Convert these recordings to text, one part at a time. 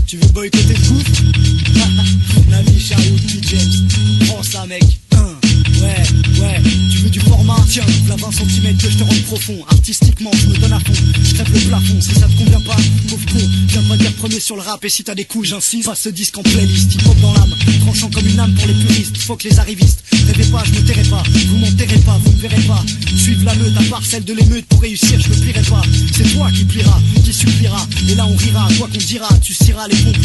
Tu veux boycotter le coup? Nami, Chariot, James. Prends ça mec. Ouais, tu veux du format? Tiens, la 20 cm que je te rende profond. Artistiquement, je me donne à fond. Je crève le plafond, si ça te convient pas, pauvre con. Viens pas dire premier sur le rap et si t'as des couilles, j'insiste. Passe ce disque en playlist, hip hop dans l'âme. Tranchant comme une âme pour les puristes. Faut que les arrivistes rêvez pas, je me tairai pas. Vous m'enterrez pas, vous me verrez pas. Suivre la meute, à part celle de l'émeute. Pour réussir, je me plierai pas. C'est toi qui pliera, qui suffira. Et là on rira, toi qu'on dira, tu ciras les pompes.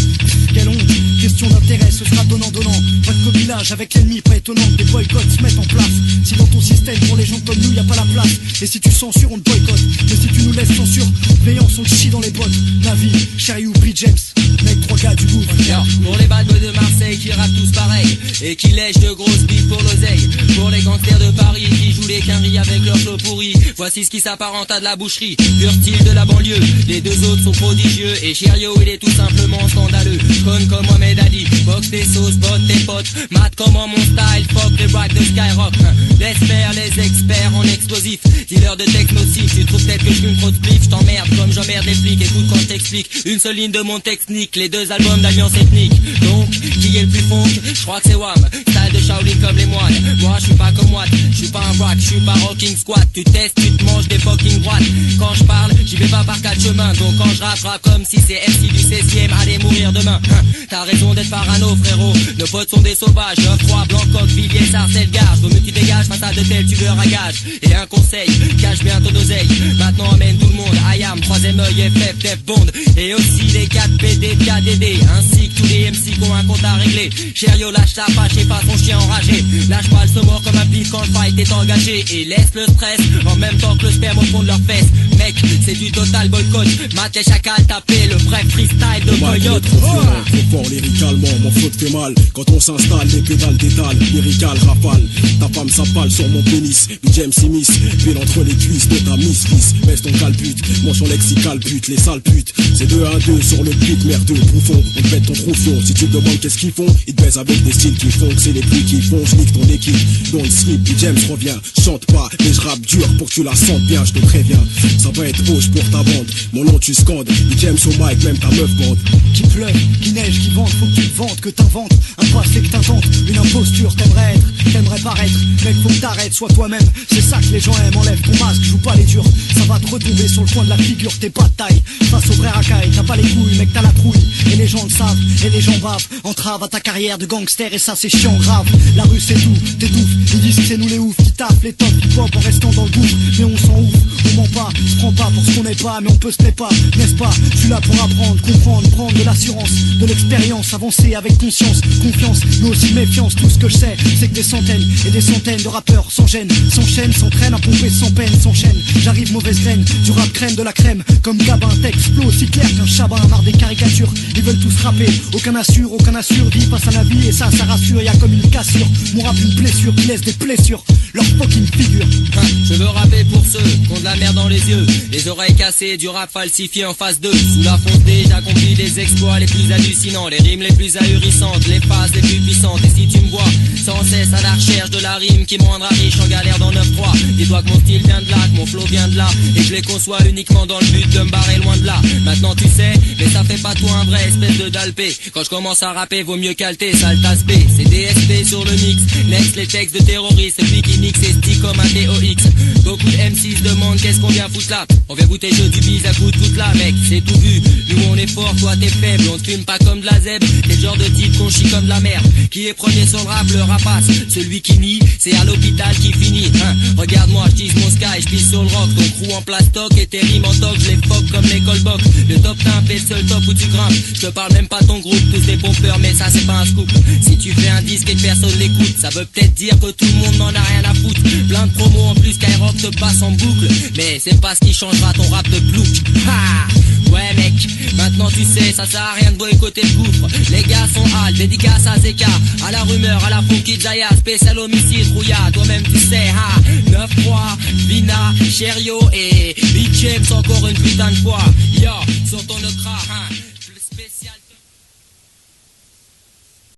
Quelle honte, question d'intérêt, ce sera donnant-donnant. Pas de copinage avec l'ennemi, pas étonnant que des boycotts se mettent en place. Si dans ton système pour les gens comme nous y a pas la place. Et si tu censures on te boycotte. Mais si tu nous laisses censure, veillance on te chie dans les bottes. Navi, Chariot, James, mec 3 gars du Louvre. Pour les bad boys de Marseille qui rappent tous pareil et qui lèchent de grosses bifs pour l'oseille. Pour les gangsters de Paris qui jouent les quinries avec leurs flots pourris. Voici ce qui s'apparente à de la boucherie, pur style de la banlieue. Les deux autres sont prodigieux et Chariot il est tout simplement scandaleux. Conne comme Mohamed Ali, boxe tes sauces, botte tes potes. Mat comment mon style, fuck les braques de Skyrock. Laisse faire les experts en explosifs. Dealer de texte nocif, tu trouves peut-être que je fume trop de spliff. Je t'emmerde comme j'emmerde les flics, écoute quand je t'explique. Une seule ligne de mon technique, les deux albums d'alliance ethnique. Donc, qui est le plus funk? Je crois que c'est Wham. Style de Shaolin comme les moines. Moi je suis pas comme Watt, je suis pas un braque, je suis pas rocking squat. Tu testes, tu te manges des fucking droites. Quand je parle, j'y vais pas par 4 chemins. Donc quand je rappe comme si c'est MC du 16ème, allez mourir demain. T'as raison d'être parano frérot. Nos potes sont des sauvages, 9-3, Blancoc, Villiers, Sarcelles, Gage. Vaut mieux que tu dégages face à de tels tueurs à gage. Et un conseil, cache bien ton oseille. Maintenant emmène tout le monde, IAM, 3ème œil, FF, Def Bond. Et aussi les 4 PD, KDD. Ainsi que tous les MC qui ont un compte à régler. Chariot lâche ta fâche et pas son chien enragé. Lâche pas le saumur comme un pif quand le fight est engagé. Et laisse le stress en même temps que le sperme au fond de leurs fesses. Mec, c'est du total boycott. Mate les chacals, taper le vrai freestyle de Coyote. Trop fort lyricalement, mon flow te fait mal. Quand on s'installe, les pédales d'étal, lyrical, rafale. Ta femme s'appale sur mon pénis. Du James Simis, pile entre les cuisses de ta miss fils. Baisse ton calbut, moi son lexical pute, les sales putes. C'est 2 à 2 sur le beat, merdeux, bouffon. On te pète ton troufion. Si tu te demandes qu'est-ce qu'ils font, ils te baisent avec des styles qui font que c'est les plus qui font. J'nique ton équipe, don't slip, du James revient. Chante pas, mais je rappe dur pour que tu la sentes bien, je te préviens. Ça va être hoche pour ta bande. Mon nom tu scandes, du James au mic, même ta meuf bande. Qui pleuve, qui neige, qui vente, faut que tu te vantes, que t'inventes. Un passé que t'inventes, une imposture, t'aimerais être, t'aimerais paraître. Mec, faut que t'arrêtes, sois toi-même. C'est ça que les gens aiment, enlève ton masque, joue pas les durs. Ça va te retomber sur le coin de la figure, t'es pas de taille. Face au vrai racaille, t'as pas les couilles, mec, t'as la trouille. Et les gens le savent, et les gens bavent. Entrave à ta carrière de gangster, et ça c'est chiant grave. La rue c'est tout, t'étouffes. Ils disent que c'est nous les oufs qui taffent les tops hip-hop en restant dans le gouffre. Mais on s'en ouf, on ment pas, se prend pas pour ce qu'on n'est pas, mais on peut se plaire pas, n'est-ce pas? Je suis là pour apprendre, comprendre, prendre de l'assurance, de l'expérience, avancer avec conscience, confiance, mais aussi méfiance. Tout ce que je sais, c'est que des centaines et des centaines de rappeurs s'enchaînent, s'entraînent à pomper sans peine, s'enchaînent. J'arrive mauvaise graine, du rap crème de la crème, comme Gabin, texte flow aussi clair qu'un chabin, marre des caricatures. Ils veulent tous rapper, aucun assure, vie face à la vie et ça rassure. Y'a comme une cassure, mon rap une blessure qui laisse des blessures, leur fucking figure. Je veux rapper pour ceux qui ont de la merde dans les yeux, les oreilles cassées, du rap falsifié en phase 2. Sous la fonte j'accomplis les exploits les plus hallucinants, les rimes les plus ahurissantes, les phases les plus puissantes. Et si tu me vois sans cesse à la recherche de la rime qui me rendra riche en galère dans 9-3, dis-toi que mon style vient de là, que mon flow vient de là, et je les conçois uniquement dans le but de me barrer loin de là. Maintenant tu sais, mais ça fait pas toi un vrai espèce de dalpé. Quand je commence à rapper, vaut mieux calter, sale tasse B. C'est DSP sur le mix, next les textes de terroristes, celui qui nique ses sticks comme un TOX. Beaucoup de M6 se demandent qu'est-ce qu'on vient foutre là. On vient goûter jeu du bise à coup de toute là, mec, c'est tout vu. Nous on est fort, toi t'es faible, on te fume pas comme de la zèbre. T'es le genre de type qu'on chie comme de la merde. Qui est premier sur le rap, le rapace. Celui qui nie, c'est à l'hôpital qui finit. Regarde-moi, je tease mon sky, je pisse sur le rock. Ton crew en plastoc et tes rimes en toc, je les fuck comme les callbox. Le top timp est le seul top où tu grimpes. Je te parle même pas ton groupe, tous des pompeurs, mais ça c'est pas un scoop. Si tu fais un disque et que personne l'écoute, ça veut peut-être dire que tout le monde n'en a rien à foutre. Plein de promos en plus, Skyrock te passe en boucle. Mais c'est pas ce qui changera ton rap de plouc. Ouais mec, maintenant tu sais, ça sert à rien de boycotter le gouffre. Les gars sont hal, dédicace à Zeka, à la rumeur, à la funky Zaya, spécial homicide, rouilla, toi-même tu sais, 9-3, Vina, Chariot et Big James encore une putain de fois. Yo, sur ton ocra,